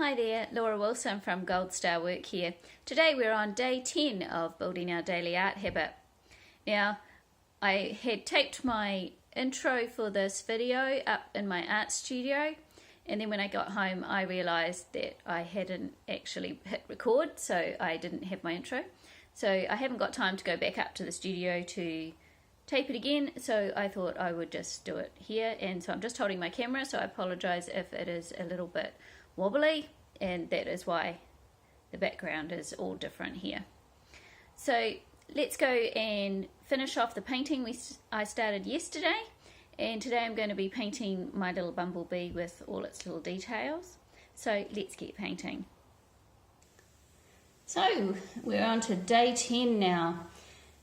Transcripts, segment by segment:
Hi there, Laura Wilson from Gold Star Work here. Today we're on day 10 of building our daily art habit. Now, I had taped my intro for this video up in my art studio, and then when I got home I realised that I hadn't actually hit record, so I didn't have my intro. So I haven't got time to go back up to the studio to tape it again, so I thought I would just do it here. And so I'm just holding my camera, so I apologise if it is a little bit wobbly, and that is why the background is all different here. So let's go and finish off the painting I started yesterday, and today I'm going to be painting my little bumblebee with all its little details. So let's get painting. So we're on to day 10 now.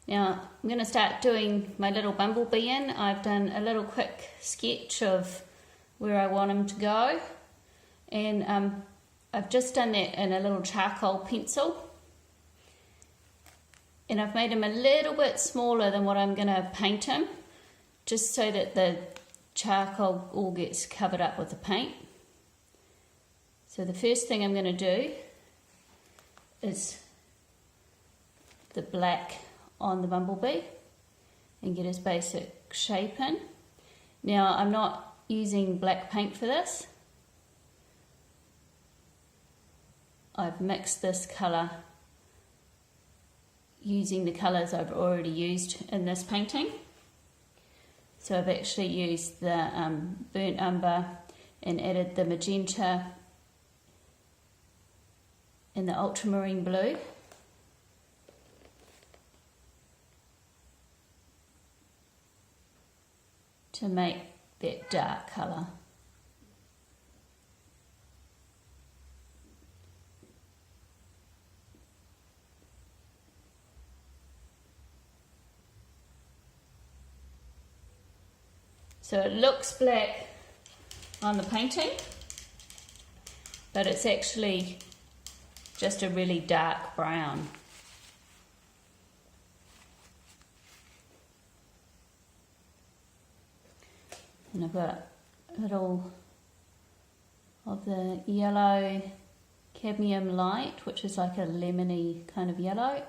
Now I'm going to start doing my little bumblebee in. I've done a little quick sketch of where I want him to go, and I've just done that in a little charcoal pencil, and I've made him a little bit smaller than what I'm going to paint him, just so that the charcoal all gets covered up with the paint. So the first thing I'm going to do is the black on the bumblebee and get his basic shape in. Now I'm not using black paint for this. I've mixed this colour using the colours I've already used in this painting. So I've actually used the burnt umber and added the magenta and the ultramarine blue. To make that dark colour. So it looks black on the painting, but it's actually just a really dark brown. And I've got a little of the yellow cadmium light, which is like a lemony kind of yellow.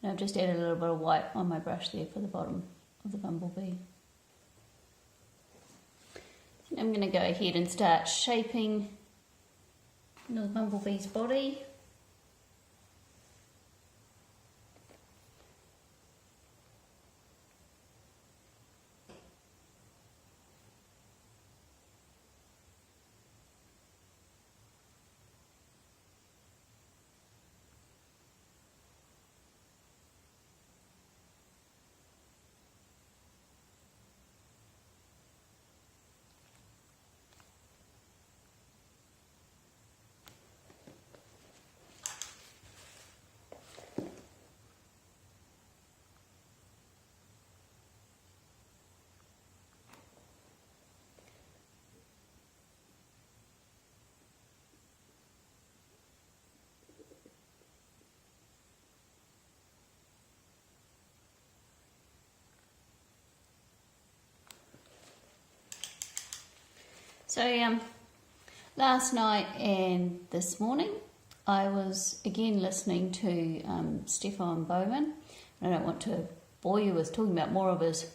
And I've just added a little bit of white on my brush there for the bottom of the bumblebee. So I'm going to go ahead and start shaping the bumblebee's body. So last night and this morning I was again listening to Stefan Bowman. I don't want to bore you with talking about more of his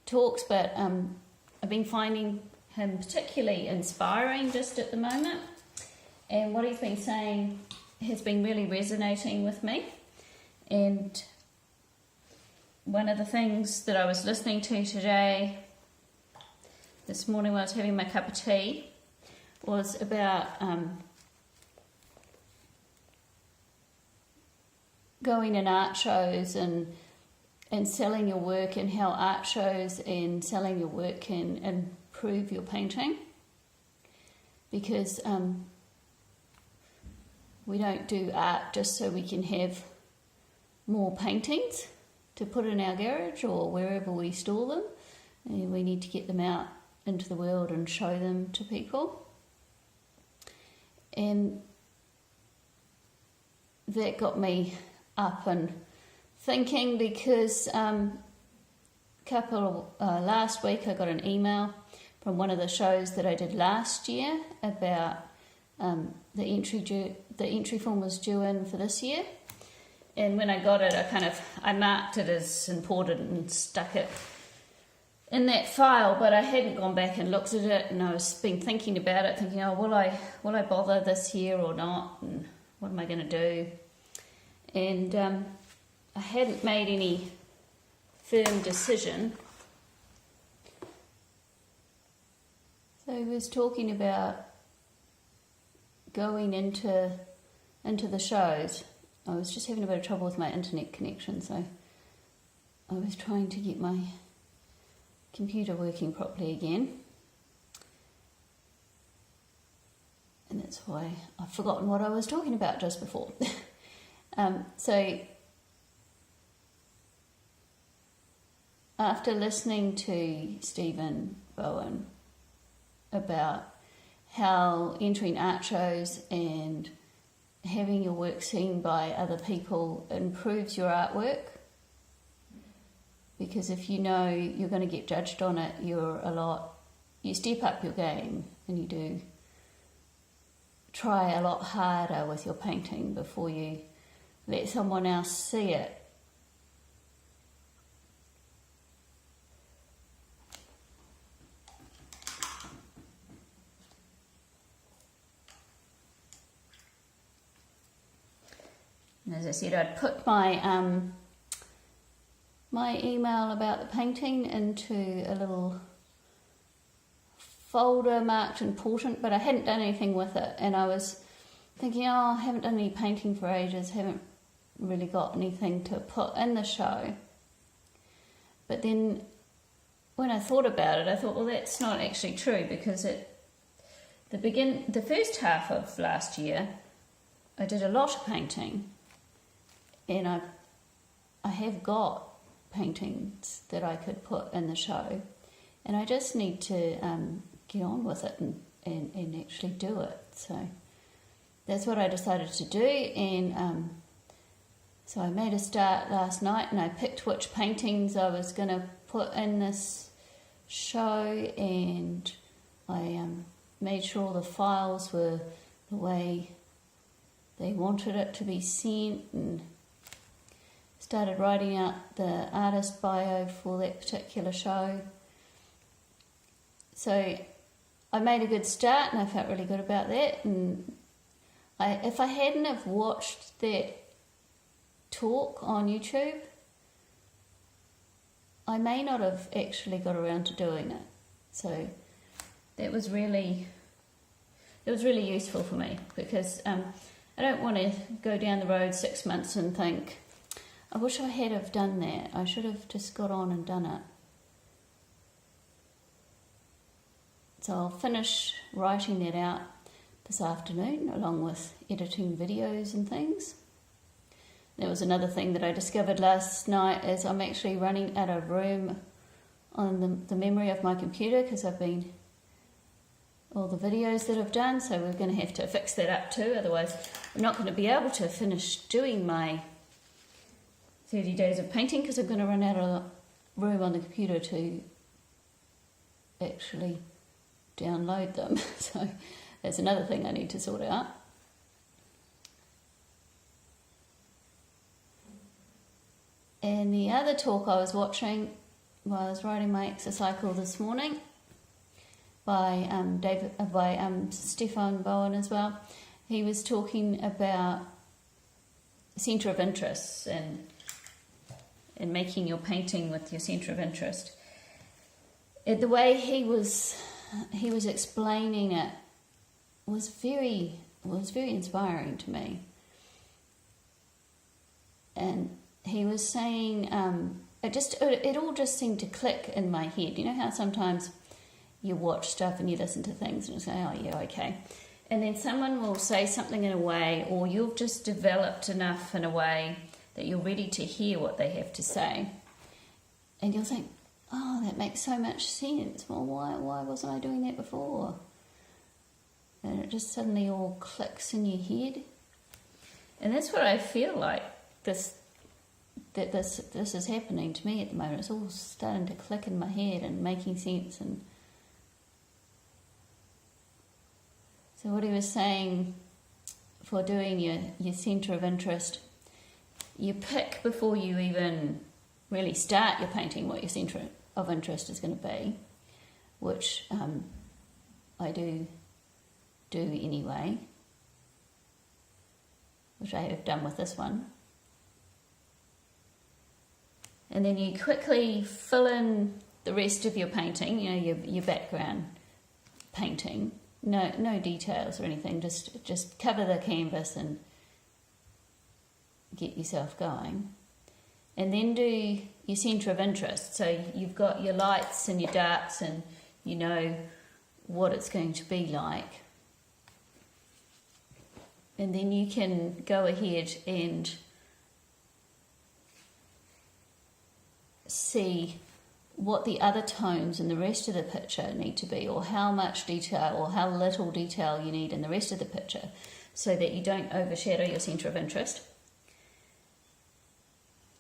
talks, but I've been finding him particularly inspiring just at the moment, and what he's been saying has been really resonating with me. And one of the things that I was listening to today, this morning when I was having my cup of tea, was about going in art shows and selling your work, and how art shows and selling your work can improve your painting. because we don't do art just so we can have more paintings to put in our garage or wherever we store them. And we need to get them out into the world and show them to people. And that got me up and thinking, because last week I got an email from one of the shows that I did last year about the entry form was due in for this year. And when I got it, I marked it as important and stuck it in that file, but I hadn't gone back and looked at it, and I was been thinking about it, thinking, oh, will I bother this year or not, and what am I going to do? And I hadn't made any firm decision. So he was talking about going into the shows. I was just having a bit of trouble with my internet connection, so I was trying to get my computer working properly again. And that's why I've forgotten what I was talking about just before. So after listening to Stephen Bowen about how entering art shows and having your work seen by other people improves your artwork, because if you know you're going to get judged on it, you step up your game and you do try a lot harder with your painting before you let someone else see it. And as I said, I'd put my my email about the painting into a little folder marked important, but I hadn't done anything with it, and I was thinking, I haven't done any painting for ages, haven't really got anything to put in the show. But then when I thought about it, I thought, well, that's not actually true, because the first half of last year I did a lot of painting, and I have got paintings that I could put in the show, and I just need to get on with it and actually do it. So that's what I decided to do, and so I made a start last night, and I picked which paintings I was going to put in this show, and I made sure all the files were the way they wanted it to be sent, and started writing out the artist bio for that particular show. So I made a good start, and I felt really good about that. And if I hadn't have watched that talk on YouTube, I may not have actually got around to doing it. So that was really useful for me, because I don't want to go down the road 6 months and think, I wish I had have done that. I should have just got on and done it. So I'll finish writing that out this afternoon, along with editing videos and things. There was another thing that I discovered last night, is I'm actually running out of room on the memory of my computer, because all the videos that I've done, so we're going to have to fix that up too, otherwise I'm not going to be able to finish doing my 30 days of painting, because I'm going to run out of room on the computer to actually download them. So that's another thing I need to sort out. And the other talk I was watching was Riding My Exocycle this morning by Stephen Bowen as well. He was talking about centre of interest and making your painting with your centre of interest. The way he was explaining it was very inspiring to me. And he was saying, it all just seemed to click in my head. You know how sometimes you watch stuff and you listen to things and you say, oh yeah, okay. And then someone will say something in a way, or you've just developed enough in a way that you're ready to hear what they have to say. And you'll think, oh, that makes so much sense. Well, why wasn't I doing that before? And it just suddenly all clicks in your head. And that's what I feel like this is happening to me at the moment. It's all starting to click in my head and making sense. And so what he was saying for doing your centre of interest, you pick before you even really start your painting what your centre of interest is going to be, which I do anyway, which I have done with this one. And then you quickly fill in the rest of your painting, your background painting. No details or anything, just cover the canvas and get yourself going. And then do your centre of interest. So you've got your lights and your darks and you know what it's going to be like. And then you can go ahead and see what the other tones in the rest of the picture need to be, or how much detail or how little detail you need in the rest of the picture, so that you don't overshadow your centre of interest.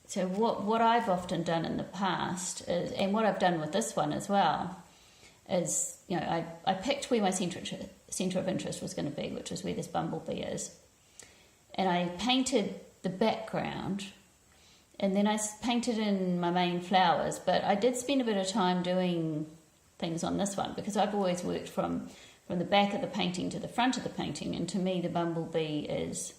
So what I've often done in the past is, and what I've done with this one as well, is I picked where my centre of interest was going to be, which is where this bumblebee is, and I painted the background. And then I painted in my main flowers, but I did spend a bit of time doing things on this one because I've always worked from the back of the painting to the front of the painting, and to me the bumblebee is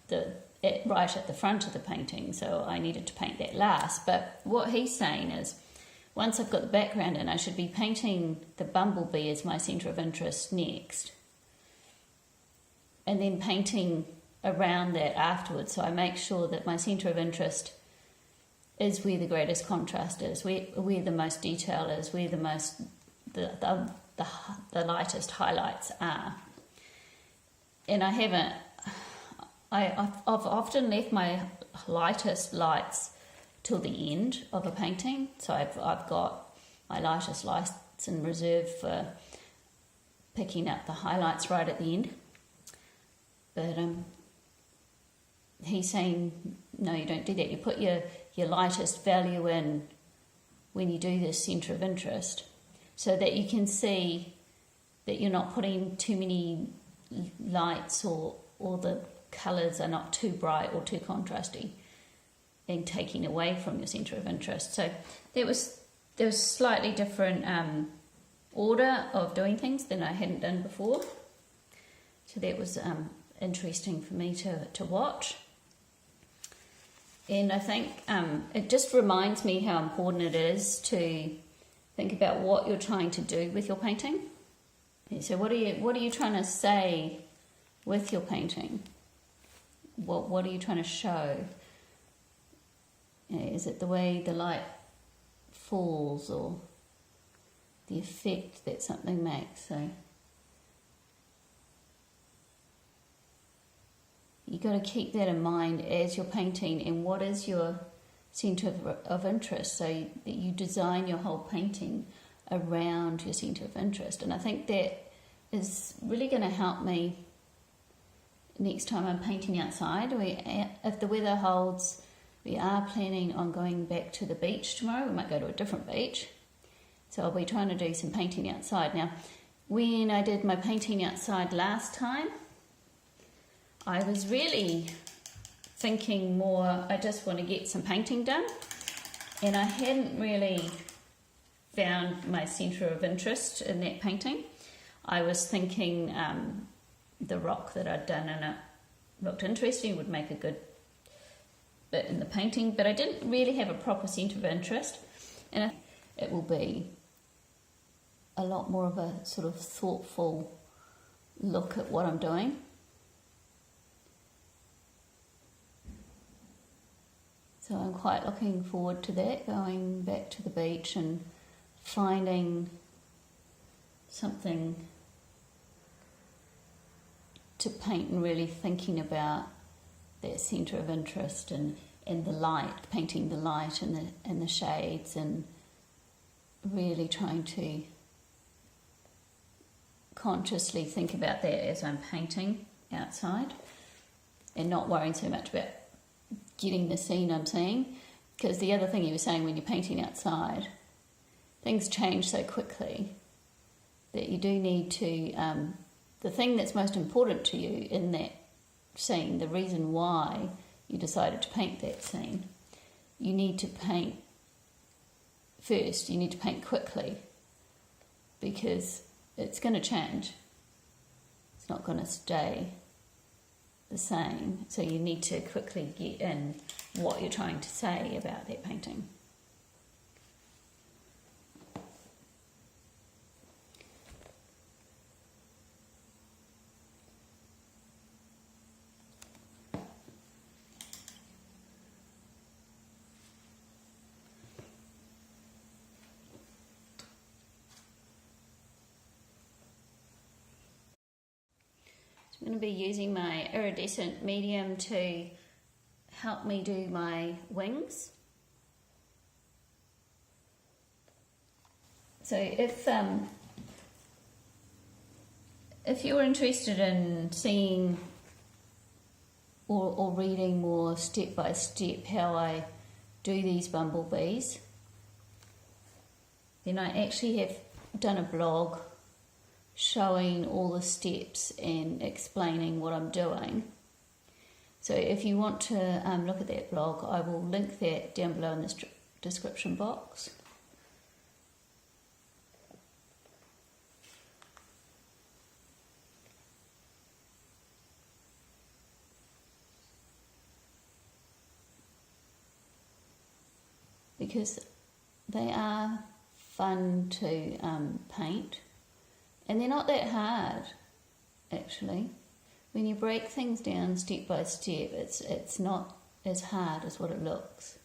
right at the front of the painting, so I needed to paint that last. But what he's saying is, once I've got the background in, I should be painting the bumblebee as my centre of interest next, and then painting around that afterwards, so I make sure that my centre of interest is where the greatest contrast is, where the most detail is, where the lightest highlights are. And I've often left my lightest lights till the end of a painting, so I've got my lightest lights in reserve for picking up the highlights right at the end. But he's saying, no, you don't do that. You put your lightest value in when you do this centre of interest, so that you can see that you're not putting too many lights, or the colours are not too bright or too contrasty and taking away from your centre of interest. So there was slightly different order of doing things than I hadn't done before. So that was interesting for me to watch. And I think it just reminds me how important it is to think about what you're trying to do with your painting. So what are you trying to say with your painting? What are you trying to show? Is it the way the light falls, or the effect that something makes? So you've got to keep that in mind as you're painting, and what is your centre of interest, so that you design your whole painting around your centre of interest. And I think that is really going to help me next time I'm painting outside. If the weather holds, we are planning on going back to the beach tomorrow. We might go to a different beach, so I'll be trying to do some painting outside. Now, when I did my painting outside last time, I was really thinking more, I just want to get some painting done, and I hadn't really found my centre of interest in that painting. I was thinking the rock that I'd done in it looked interesting, would make a good bit in the painting, but I didn't really have a proper centre of interest, and it will be a lot more of a sort of thoughtful look at what I'm doing. So I'm quite looking forward to that, going back to the beach and finding something to paint and really thinking about their centre of interest and the light, painting the light and the shades, and really trying to consciously think about that as I'm painting outside and not worrying so much about getting the scene I'm seeing. Because the other thing you were saying, when you're painting outside, things change so quickly that you do need to, the thing that's most important to you in that scene, the reason why you decided to paint that scene, you need to paint first, you need to paint quickly, because it's going to change. It's not going to stay the same. So you need to quickly get in what you're trying to say about that painting. I'm going to be using my iridescent medium to help me do my wings. So if you're interested in seeing or reading more step by step how I do these bumblebees, then I actually have done a blog showing all the steps and explaining what I'm doing. So if you want to look at that blog, I will link that down below in the description box. Because they are fun to paint. And they're not that hard, actually. When you break things down step by step, it's not as hard as what it looks.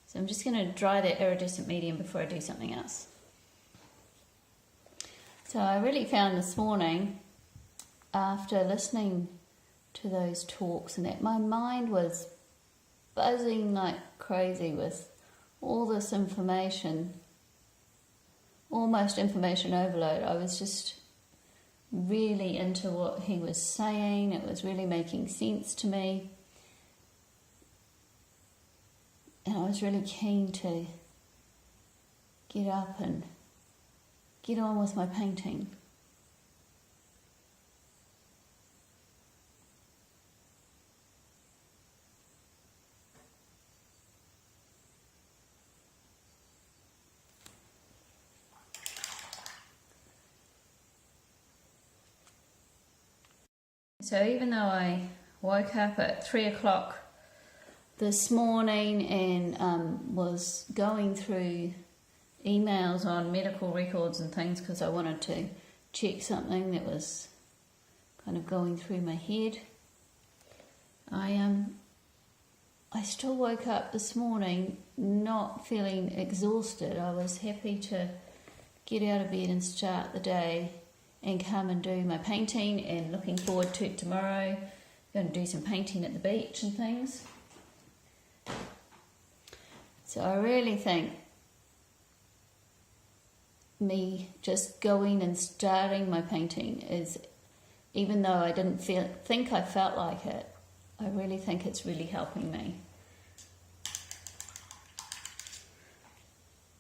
So I'm just going to dry that iridescent medium before I do something else. So I really found this morning, after listening to those talks and that, my mind was buzzing like crazy with all this information, almost information overload. I was just really into what he was saying. It was really making sense to me. And I was really keen to get up and get on with my painting. So even though I woke up at 3 o'clock this morning and was going through emails on medical records and things because I wanted to check something that was kind of going through my head, I still woke up this morning not feeling exhausted. I was happy to get out of bed and start the day and come and do my painting, and looking forward to it tomorrow. Going to do some painting at the beach and things. So I really think me just going and starting my painting is, even though I didn't think I felt like it, I really think it's really helping me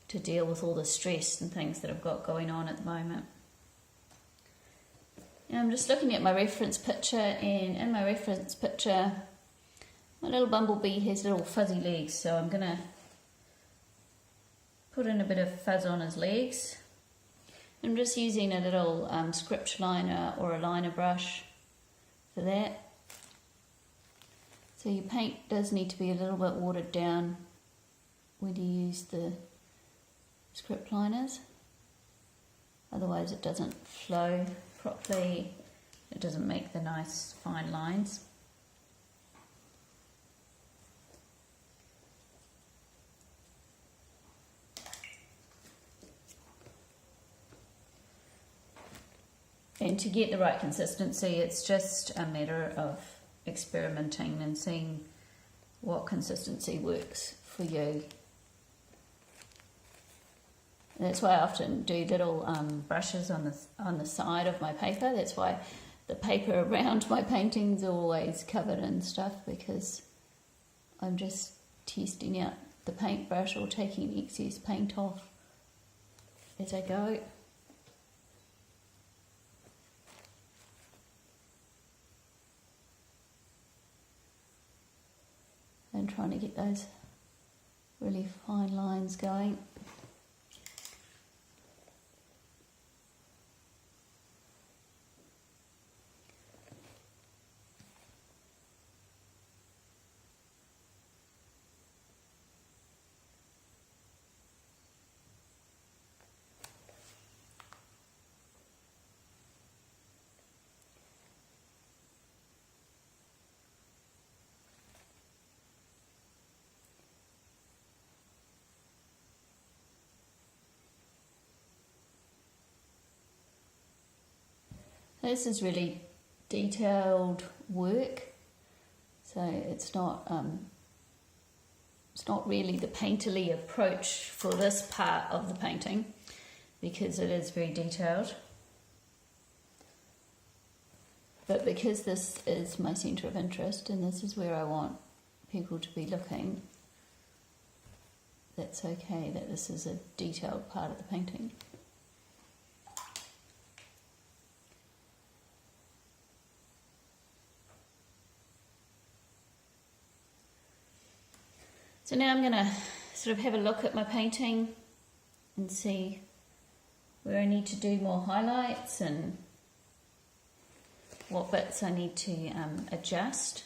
to deal with all the stress and things that I've got going on at the moment. And I'm just looking at my reference picture, and in my reference picture, my little bumblebee has little fuzzy legs, so I'm going to put in a bit of fuzz on his legs. I'm just using a little script liner or a liner brush for that. So your paint does need to be a little bit watered down when you use the script liners, otherwise it doesn't flow properly, it doesn't make the nice fine lines. And to get the right consistency, it's just a matter of experimenting and seeing what consistency works for you. And that's why I often do little brushes on the side of my paper. That's why the paper around my paintings are always covered in stuff, because I'm just testing out the paintbrush or taking excess paint off as I go. And trying to get those really fine lines going. This is really detailed work, so it's not really the painterly approach for this part of the painting, because it is very detailed. But because this is my centre of interest and this is where I want people to be looking, that's okay that this is a detailed part of the painting. So now I'm going to sort of have a look at my painting and see where I need to do more highlights and what bits I need to adjust.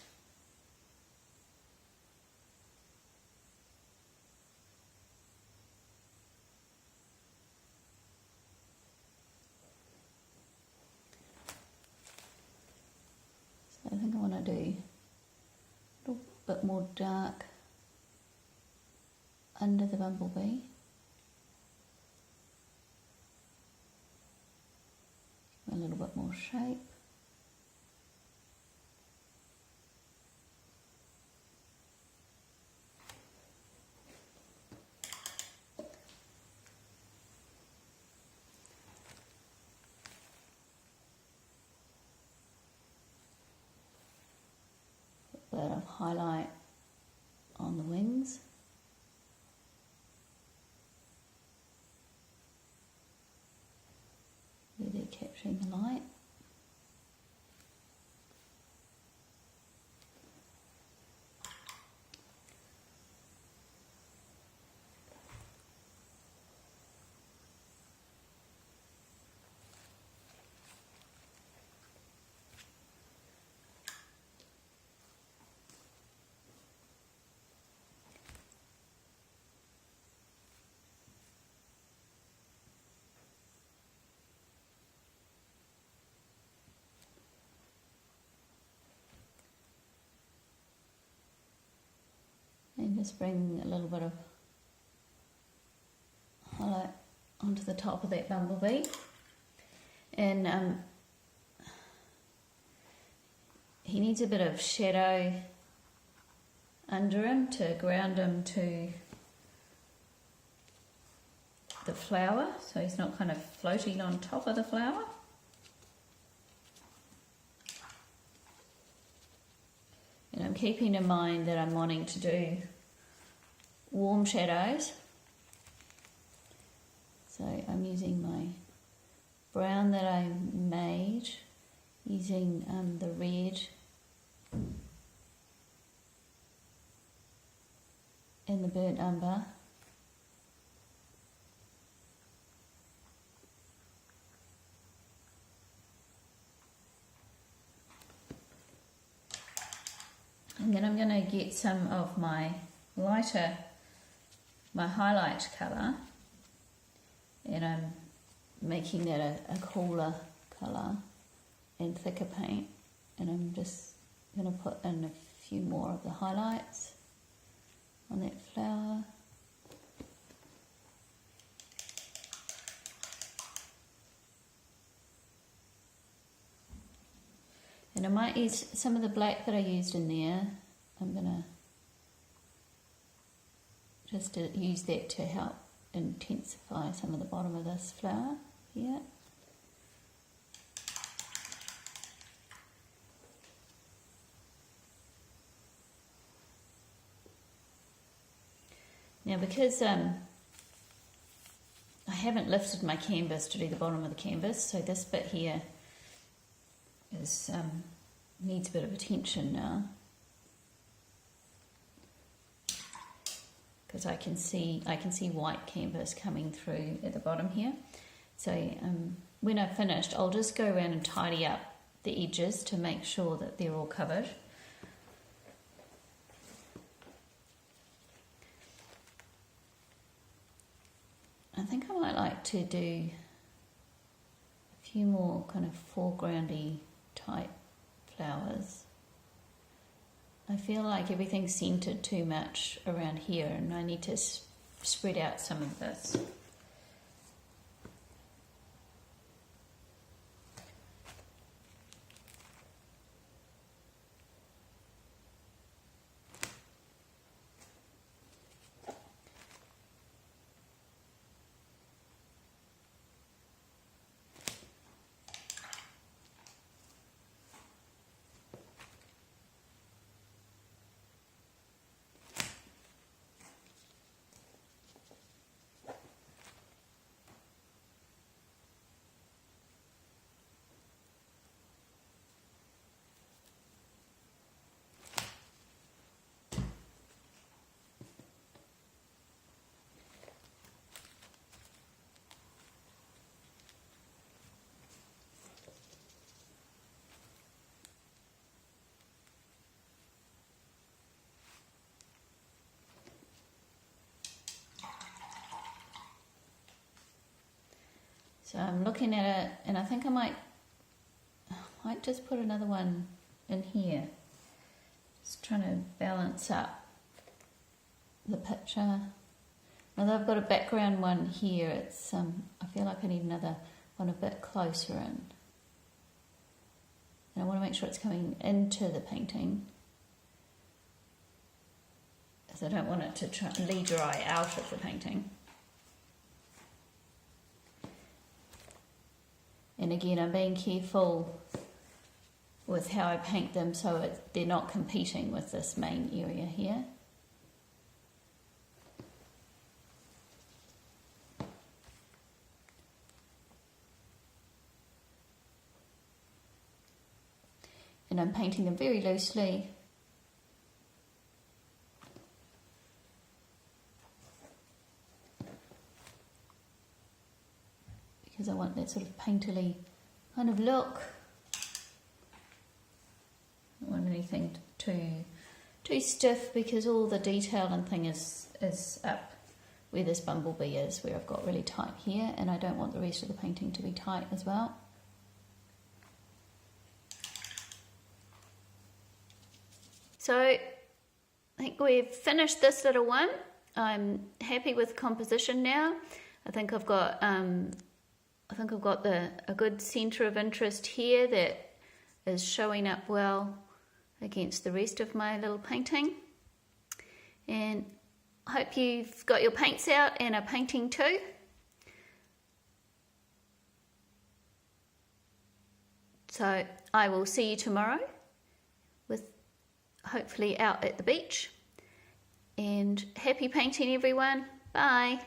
So I think I want to do a little bit more dark under the bumblebee. A little bit more shape. A bit of highlight on the wings. Really capturing the light. And just bring a little bit of highlight onto the top of that bumblebee. And he needs a bit of shadow under him to ground him to the flower, so he's not kind of floating on top of the flower. And I'm keeping in mind that I'm wanting to do warm shadows. So I'm using my brown that I made, using the red and the burnt umber. And then I'm going to get some of my lighter, my highlight colour, and I'm making that a cooler colour and thicker paint, and I'm just going to put in a few more of the highlights on that flower. might use some of the black that I used in there. I'm going to just use that to help intensify some of the bottom of this flower here. Now because I haven't lifted my canvas to do the bottom of the canvas, so this bit here is needs a bit of attention now, because I can see white canvas coming through at the bottom here. So when I've finished, I'll just go around and tidy up the edges to make sure that they're all covered. I think I might like to do a few more kind of foregroundy type flowers. I feel like everything's centered too much around here, and I need to spread out some of this. So I'm looking at it, and I think I might just put another one in here. Just trying to balance up the picture. Now I've got a background one here, it's I feel like I need another one a bit closer in. And I want to make sure it's coming into the painting, because I don't want it to lead your eye out of the painting. And again, I'm being careful with how I paint them so they're not competing with this main area here. And I'm painting them very loosely. Because I want that sort of painterly kind of look. I don't want anything too stiff, because all the detail and thing is up where this bumblebee is, where I've got really tight here, and I don't want the rest of the painting to be tight as well. So I think we've finished this little one. I'm happy with composition now. I think I've got a good centre of interest here that is showing up well against the rest of my little painting. And I hope you've got your paints out and are painting too. So I will see you tomorrow, with hopefully out at the beach. And happy painting, everyone. Bye.